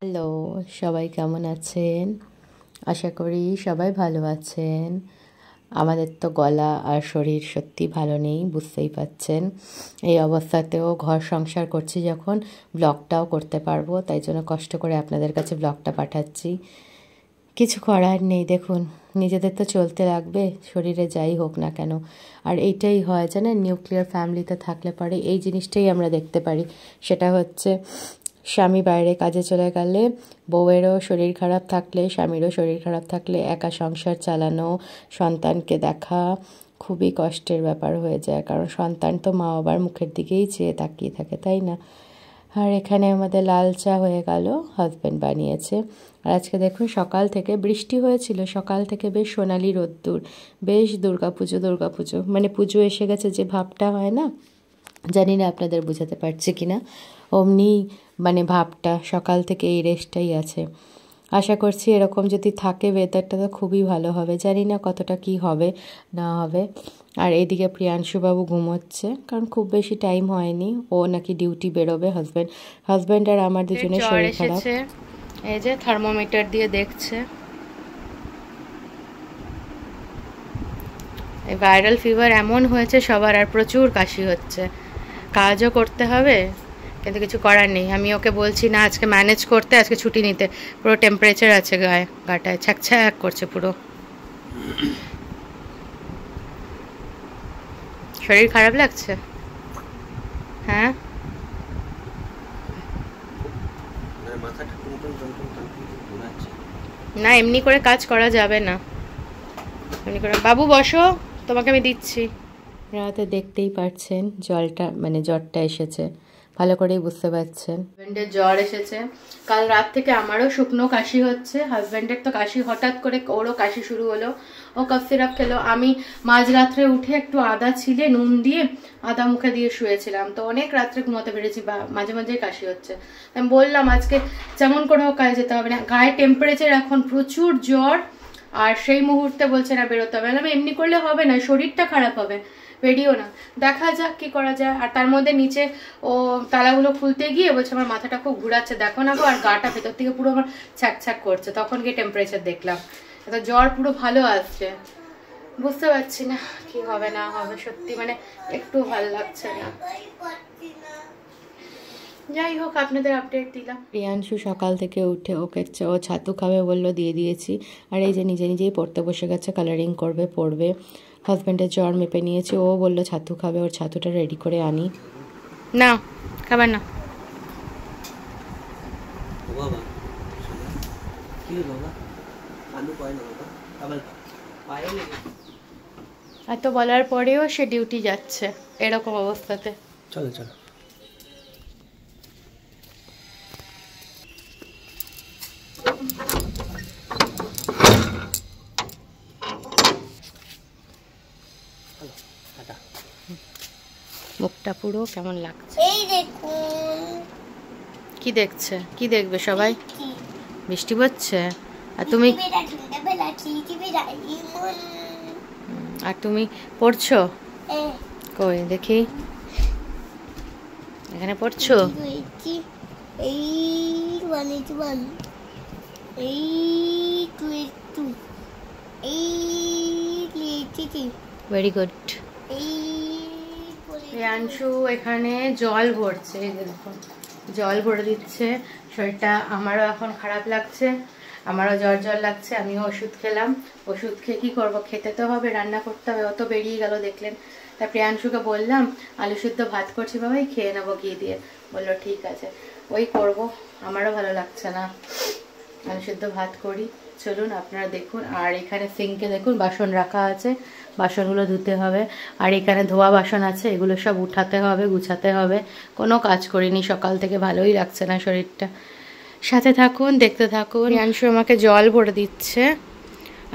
Hello, সবাই কেমন আছেন? আশা করি সবাই ভালো আছেন। আমাদের তো গলা আর শরীর সত্যি ভালো নেই, বুঝতেই পাচ্ছেন। এই অবস্থাতেও ঘর সংসার করছি যখন, ব্লগটাও করতে পারবো, তাই জন্য কষ্ট করে আপনাদের কাছে ব্লগটা পাঠাচ্ছি। কিছু করার নেই, দেখুন নিজেদের তো চলতে লাগবে, শরীরে যাই হোক না কেন। আর এইটাই হয় জানেন, নিউক্লিয়ার ফ্যামিলিতে থাকলে পরে এই জিনিসটাই আমরা দেখতে পারি। সেটা হচ্ছে স্বামী বাইরে কাজে চলে গেলে, বউয়েরও শরীর খারাপ থাকলে, স্বামীরও শরীর খারাপ থাকলে একা সংসার চালানো, সন্তানকে দেখা খুবই কষ্টের ব্যাপার হয়ে যায়। কারণ সন্তান তো মা বাবার মুখের দিকেই চেয়ে তাকিয়ে থাকে, তাই না? আর এখানে আমাদের লাল চা হয়ে গেল, হাজব্যান্ড বানিয়েছে। আর আজকে দেখুন সকাল থেকে বৃষ্টি হয়েছিল, সকাল থেকে বেশ সোনালি রোদ্দুর, বেশ দুর্গাপুজো মানে পুজো এসে গেছে যে ভাবটা হয় না, জানি না আপনাদের বোঝাতে পারছি কি না, অমনি মানে ভাবটা সকাল থেকে এই রেস্টটাই আছে। আশা করছি এরকম যদি থাকে ওয়েদারটা তো খুবই ভালো হবে, জানি না কতটা কি হবে না হবে। আর এদিকে প্রিয়াংশুবাবু ঘুমোচ্ছে, কারণ খুব বেশি টাইম হয়নি, ও নাকি ডিউটি বেরোবে। হাজব্যান্ড আর আমার দুজনের শরীর খারাপ। এই যে থার্মোমিটার দিয়ে দেখছে, এই ভাইরাল ফিভার এমন হয়েছে সবার, আর প্রচুর কাশি হচ্ছে। কাজও করতে হবে, কিন্তু কিছু করার নেই। আমি ওকে বলছি না আজকে ম্যানেজ করতে, আজকে ছুটি নিতে। পুরো টেম্পারেচার আছে গাটায়, ছ্যাক করছে পুরো। শরীর খারাপ লাগছে? হ্যাঁ, না এমনি করে কাজ করা যাবে না, এমনি করে। বাবু বসো, তোমাকে আমি দিচ্ছি। রাতে দেখতেই পাচ্ছেন জলটা মানে জ্বরটা এসেছে, ভালো করেই বুঝতে পারছেন। হাজব্যান্ডের জ্বর এসেছে, কাল রাত থেকে আমারও শুকনো কাশি হচ্ছে। হাজব্যান্ডের তো কাশি হঠাৎ করে, ওরও কাশি শুরু হলো, ও কফ সিরাপ খেলো। আমি মাঝরাত্রে উঠে একটু আদা ছিলে নুন দিয়ে আদা মুখে দিয়ে শুয়েছিলাম, তো অনেক রাত্রে ঘুমাতে পেরেছি, বা মাঝে মাঝে কাশি হচ্ছে। আমি বললাম আজকে যেমন করে হোক কাজে যেতে হবে না, গায়ে টেম্পারেচার এখন প্রচুর জ্বর, আর সেই মুহূর্তে বলছে না বেরোতে হবে। আমি এমনি করলে হবে না, শরীরটা খারাপ হবে, বেরিও না, দেখা যাক কি করা যায়। আর তার মধ্যে নিচে ও তালাগুলো খুলতে গিয়ে বলছে আমার মাথাটা খুব ঘুরাচ্ছে, দেখো না গো, আর গাটা ভেতর থেকে পুরো আমার ছ্যাক করছে। তখন গিয়ে টেম্পারেচার দেখলাম, তো জ্বর পুরো ভালো আসছে। বুঝতে পারছি না কি হবে না হবে, সত্যি মানে একটু ভালো লাগছে না। যাই হোক, আপনাদের আপডেট দিলাম। প্রিয়াংশু সকাল থেকে উঠে ওকে ও ছাতু খাবে বললো, দিয়ে দিয়েছি। আর এই যে নিজেই পড়তে বসে গেছে, কালারিং করবে, পড়বে। হাজব্যান্ডের জ্বর মেপে নিয়েছে, ও বললো ছাতু খাবে, ওর ছাতুটা রেডি করে আনি। না খাবার না। এত বলার পরেও সে ডিউটি যাচ্ছে এরকম অবস্থাতে। চলো মুখটা পুরো কেমন লাগছে, এই দেখুন। কি দেখছে, কি দেখবে সবাই? বৃষ্টি পড়ছে, আর তুমি পড়ছো? কই দেখি, এখানে পড়ছো? Very good. প্রিয়াংশু এখানে জল ভরছে, এই দেখুন জল ভরে দিচ্ছে। শরীরটা আমারও এখন খারাপ লাগছে, আমারও জ্বর লাগছে। আমিও ওষুধ খেলাম, ওষুধ খেয়ে কী করবো, খেতে তো হবে, রান্না করতে হবে, অত বেরিয়ে গেল দেখলেন। তা প্রিয়াংশুকে বললাম আলু সিদ্ধ ভাত করছি বাবাই, খেয়ে নেবো ঘি দিয়ে। বললো ঠিক আছে, ওই করব। আমারও ভালো লাগছে না, আলু সিদ্ধ ভাত করি। চলুন আপনারা দেখুন। আর এখানে সিঙ্কে দেখুন বাসন রাখা আছে, বাসনগুলো ধুতে হবে। আর এখানে ধোয়া বাসন আছে, এগুলো সব উঠাতে হবে, গুছাতে হবে। কোনো কাজ করিনি সকাল থেকে, ভালোই লাগছে না শরীরটা। সাথে থাকুন, দেখতে থাকুন। প্রিয়াংশু আমাকে জল ভরে দিচ্ছে,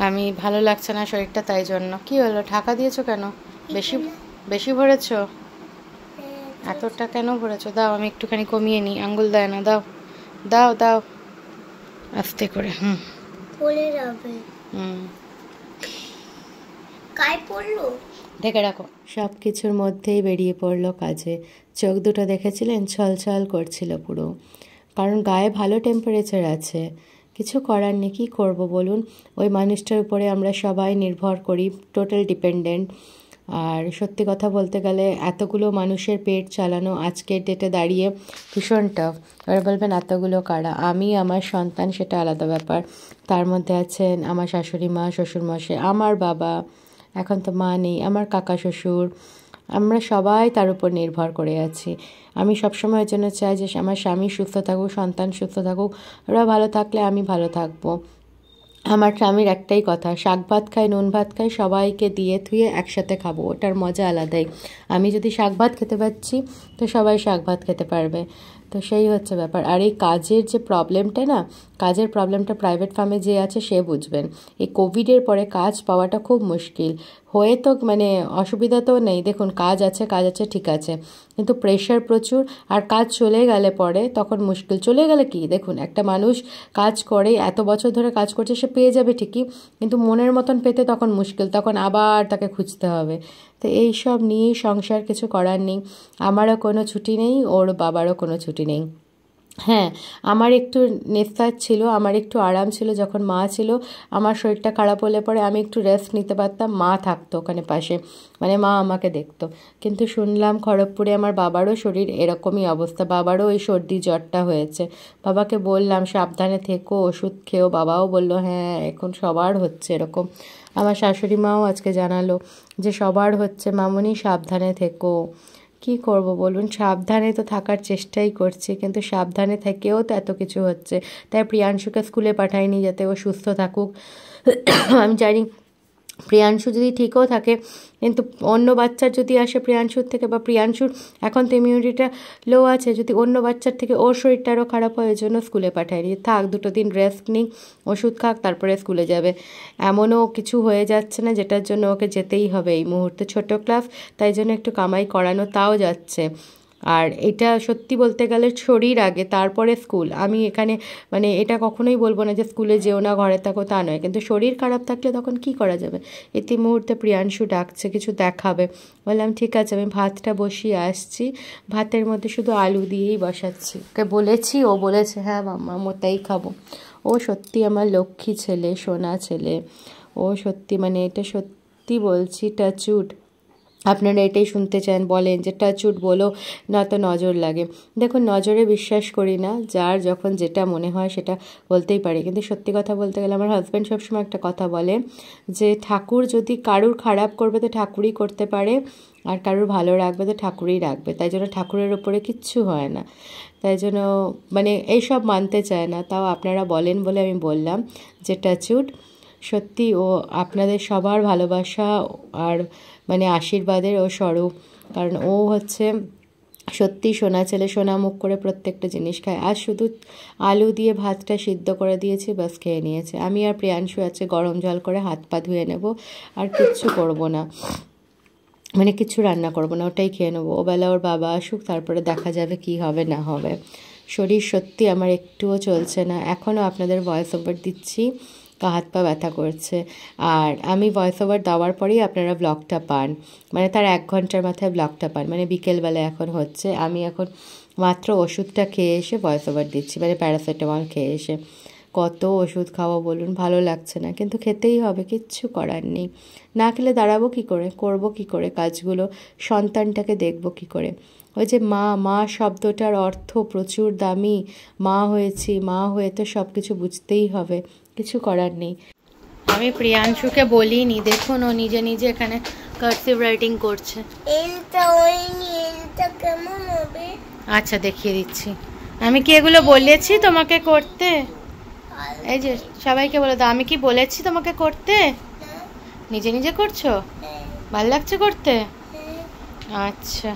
আমি ভালো লাগছে না শরীরটা, তাই জন্য। কি হলো, ঢাকা দিয়েছো কেন? বেশি ভরেছো? এতটা কেন ভরেছো? দাও আমি একটুখানি কমিয়ে নিই, আঙ্গুল দেয় না, দাও আস্তে করে। ঢেকে রাখো। সব কিছুর মধ্যেই বেরিয়ে পড়লো কাজে। চোখ দুটো দেখেছিলেন, ছলছল করছিল পুরো। কারণ গায়ে ভালো টেম্পারেচার আছে। কিছু করার নেই, কী করবো বলুন? ওই মানুষটার উপরে আমরা সবাই নির্ভর করি, টোটাল ডিপেন্ডেন্ট। আর সত্যি কথা বলতে গেলে এতগুলো মানুষের পেট চালানো আজকের ডেটে দাঁড়িয়ে ভীষণ টাফ। এবার বলবেন এতগুলো কারা? আমি, আমার সন্তান, সেটা আলাদা ব্যাপার। তার মধ্যে আছেন আমার শাশুড়ি মা, শ্বশুরমশাই, আমার বাবা, এখন তো মা নেই, আমার কাকা শ্বশুর, আমরা সবাই তার উপর নির্ভর করে আছি। আমি সবসময়ের জন্য চাই যে আমার স্বামী সুস্থ থাকুক, সন্তান সুস্থ থাকুক, ওরা ভালো থাকলে আমি ভালো থাকবো। আমার স্বামীর একটাই কথা, শাক ভাত খাই, নুন ভাত খাই, সবাইকে দিয়ে থুয়ে একসাথে খাবো, ওটার মজা আলাদাই। আমি যদি শাক ভাত খেতে পারছি তো সবাই শাক ভাত খেতে পারবে। তো সেই হচ্ছে ব্যাপার। আর এই কাজের যে প্রবলেমটা না, কাজের প্রবলেমটা প্রাইভেট ফার্মে যে আছে সে বুঝবেন। এই কোভিডের পরে কাজ পাওয়াটা খুব মুশকিল হয়ে, তো মানে অসুবিধা তো নেই, দেখুন কাজ আছে ঠিক আছে, কিন্তু প্রেশার প্রচুর। আর কাজ চলে গেলে পরে তখন মুশকিল। চলে গেলে কি, দেখুন একটা মানুষ কাজ করে, এত বছর ধরে কাজ করছে, সে পেয়ে যাবে ঠিকই, কিন্তু মনের মতন পেতে তখন মুশকিল, তখন আবার তাকে খুঁজতে হবে। তো এই সব নিয়েই সংসার, কিছু করার নেই। আমারও কোনো ছুটি নেই, ওর বাবারও কোনো ছুটি নেই। হ্যাঁ, আমার একটু নিস্তার ছিল, আমার একটু আরাম ছিল যখন মা ছিল। আমার শরীরটা খারাপ হলে পরে আমি একটু রেস্ট নিতে পারতাম, মা থাকতো ওখানে পাশে, মানে মা আমাকে দেখতো। কিন্তু শুনলাম খড়গপুরে আমার বাবারও শরীর এরকমই অবস্থা, বাবারও ওই সর্দি জ্বরটা হয়েছে। বাবাকে বললাম সাবধানে থেকো, ওষুধ খেও, বাবাও বলল হ্যাঁ এখন সবার হচ্ছে এরকম। আমার শাশুড়ি মাও আজকে জানালো যে সবার হচ্ছে, মামুনি সাবধানে থেকো। কি করব বলুন, সাবধানে তো থাকার চেষ্টাই করছি, কিন্তু সাবধানে থেকেও তো এত কিছু হচ্ছে। তাই প্রিয়াংশুকে স্কুলে পাঠাইনি যাতে ও সুস্থ থাকুক। আমি জানি প্রিয়াংশু যদি ঠিকও থাকে, কিন্তু অন্য বাচ্চার যদি আসে প্রিয়াংশুর থেকে, বা প্রিয়াংশুর এখন তো ইমিউনিটিটা লো আছে, যদি অন্য বাচ্চার থেকে ওর শরীরটা আরও খারাপ হয়, ওই জন্য স্কুলে পাঠাইনি। থাক 2 দিন রেস্ট নিই, ওষুধ খাক, তারপরে স্কুলে যাবে। এমনও কিছু হয়ে যাচ্ছে না যেটার জন্য ওকে যেতেই হবে এই মুহূর্তে, ছোট ক্লাস, তাই জন্য একটু কামাই করানো, তাও যাচ্ছে। আর এটা সত্যি বলতে গেলে শরীর আগে, তারপরে স্কুল। আমি এখানে মানে এটা কখনোই বলবো না যে স্কুলে যেও না, ঘরে থাকো, তা নয়, কিন্তু শরীর খারাপ থাকলে তখন কি করা যাবে। ইতি মুহূর্তে প্রিয়াংশু ডাকছে, কিছু দেখাবে। বললাম ঠিক আছে, আমি ভাতটা বসিয়ে আসছি, ভাতের মধ্যে শুধু আলু দিয়েই বসাচ্ছি। ওকে বলেছি, ও বলেছে হ্যাঁ মাম্মা ওটাই খাবো। ও সত্যি আমার লক্ষ্মী ছেলে, সোনা ছেলে। ও সত্যি, মানে এটা সত্যি বলছি, টাচউড। আপনারা এটাই শুনতে চান, বলেন যে টাচউড বলো, না তো নজর লাগে। দেখুন নজরে বিশ্বাস করি না, যার যখন যেটা মনে হয় সেটা বলতেই পারে। কিন্তু সত্যি কথা বলতে গেলে আমার হাজব্যান্ড সবসময় একটা কথা বলে যে ঠাকুর যদি কারুর খারাপ করবে তো ঠাকুরই করতে পারে, আর কারুর ভালো রাখবে তো ঠাকুরই রাখবে। তাই জন্য ঠাকুরের ওপরে কিচ্ছু হয় না, তাই জন্য মানে এইসব মানতে চায় না। তাও আপনারা বলেন বলে আমি বললাম যে টাচউড। সত্যি ও আপনাদের সবার ভালোবাসা আর মানে আশীর্বাদের ও স্বরূপ, কারণ ও হচ্ছে সত্যি সোনা ছেলে, সোনা মুখ করে প্রত্যেকটা জিনিস খায়। আর শুধু আলু দিয়ে ভাতটা সিদ্ধ করে দিয়েছি, বাস খেয়ে নিয়েছে। আমি আর প্রিয়াংশু আছে গরম জল করে হাত পা ধুয়ে নেব, আর কিচ্ছু করব না, মানে কিছু রান্না করব না, ওটাই খেয়ে নেবো। ওবেলা ওর বাবা আসুক, তারপরে দেখা যাবে কি হবে না হবে। শরীর সত্যি আমার একটুও চলছে না, এখনও আপনাদের ভয়েস ওভার দিচ্ছি, হাত পা ব্যথা করছে। আর আমি ভয়েস ওভার দেওয়ার পরেই আপনারা ব্লগটা পান, মানে তার 1 ঘন্টার মাথায় ব্লগটা পান, মানে বিকেলবেলা এখন হচ্ছে। আমি এখন মাত্র ওষুধটা খেয়ে এসে ভয়েস ওভার দিচ্ছি, মানে প্যারাসিটামল খেয়ে এসে। কত ওষুধ খাওয়া বলুন, ভালো লাগছে না, কিন্তু খেতেই হবে, কিচ্ছু করার নেই। না খেলে দাঁড়াবো কী করে, করবো কী করে কাজগুলো, সন্তানটাকে দেখবো কী করে। ওই যে মা, মা শব্দটার অর্থ প্রচুর দামি। মা হয়েছি, মা হয়ে তো সব কিছু বুঝতেই হবে, কিছু করার নেই। আমি প্রিয়াংশুকে বলিনি, দেখুন ও নিজে নিজে এখানে কার্সিভ রাইটিং করছে। আচ্ছা দেখিয়ে দিচ্ছি। আমি কি এগুলো বলেছি তোমাকে করতে? এই যে সবাইকে বলে দাও, আমি কি বলেছি তোমাকে করতে? নিজে নিজে করছো? ভাল লাগছে করতে? আচ্ছা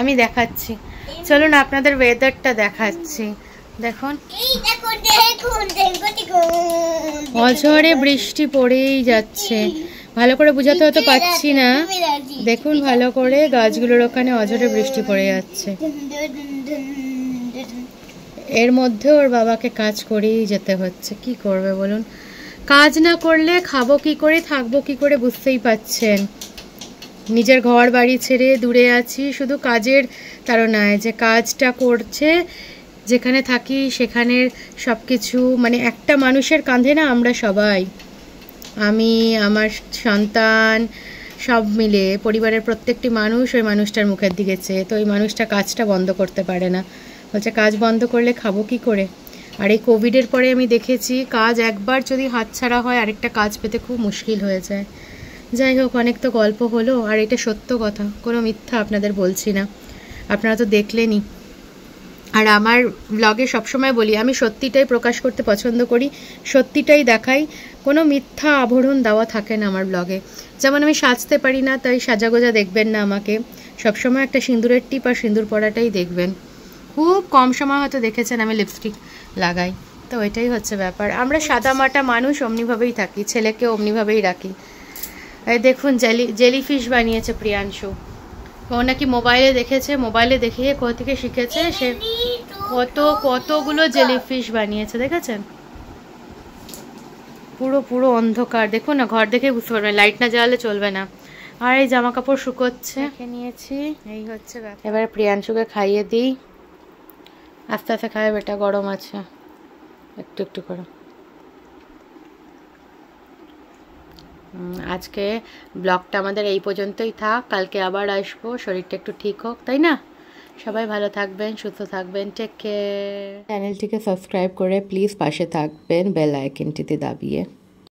আমি দেখাচ্ছি, চলুন আপনাদের ওয়েদারটা দেখাচ্ছি। দেখুন অঝরে বৃষ্টি পড়েই যাচ্ছে, ভালো করে বোঝাতে হয়তো পাচ্ছি না, দেখুন ভালো করে গাছগুলোর ওখানে অঝরে বৃষ্টি পড়ে যাচ্ছে। এর মধ্যে ওর বাবাকে কাজ করেই যেতে হচ্ছে, কি করবে বলুন। কাজ না করলে খাবো কি করে, থাকবো কি করে, বুঝতেই পাচ্ছেন। নিজের ঘর বাড়ি ছেড়ে দূরে আছি শুধু কাজের তাড়নায়, যে কাজটা করছে যেখানে থাকি সেখানের সব কিছু, মানে একটা মানুষের কাঁধে না আমরা সবাই, আমি, আমার সন্তান, সব মিলে পরিবারের প্রত্যেকটি মানুষ ওই মানুষটার মুখের দিকে চেয়ে, তো ওই মানুষটা কাজটা বন্ধ করতে পারে না, বলছে কাজ বন্ধ করলে খাবো কি করে। আর এই কোভিডের পরে আমি দেখেছি কাজ একবার যদি হাতছাড়া হয় আরেকটা কাজ পেতে খুব মুশকিল হয়ে যায়। যাই হোক, অনেক তো গল্প হলো, আর এটা সত্য কথা, কোনো মিথ্যা আপনাদের বলছি না, আপনারা তো দেখলেনই। আর আমার ব্লগে সবসময় বলি আমি সত্যিটাই প্রকাশ করতে পছন্দ করি, সত্যিটাই দেখাই, কোনো মিথ্যা আভরণ দেওয়া থাকে না আমার ব্লগে। যেমন আমি সাজতে পারি না, তাই সাজাগোজা দেখবেন না আমাকে, সবসময় একটা সিঁদুরের টিপ আর সিঁদুর পরাটাই দেখবেন। খুব কম সময় হয়তো দেখেছেন আমি লিপস্টিক লাগাই, তো এটাই হচ্ছে ব্যাপার। আমরা সাদামাটা মানুষ অমনিভাবেই থাকি, ছেলেকে অমনিভাবেই রাখি। এই দেখুন জেলিফিশ বানিয়েছে প্রিয়াংশু, ও নাকি মোবাইলে দেখেছে, মোবাইলে দেখিয়ে কোথা থেকে শিখেছে, সে কতগুলো জেলিফিশ বানিয়েছে দেখেছেন। পুরো পুরো অন্ধকার, দেখুন না, ঘর দেখে বুঝতে পারবেন, লাইট না জ্বালালে চলবে না। আর এই জামা কাপড় শুকোচ্ছে, নিয়েছি, এই হচ্ছে ব্যাপার। এবারে প্রিয়াংশুকে খাইয়ে দিই, আস্তে আস্তে খাবে বেটা, গরম আছে, একটু একটু করে। আজকে ব্লগটা আমাদের এই পর্যন্তই থাক, কালকে আবার আসবো, শরীরটা একটু ঠিক হোক, তাই না? সবাই ভালো থাকবেন, সুস্থ থাকবেন, টেক কেয়ার। চ্যানেলটিকে সাবস্ক্রাইব করে প্লিজ পাশে থাকবেন বেল আইকনটিতে দাবিয়ে।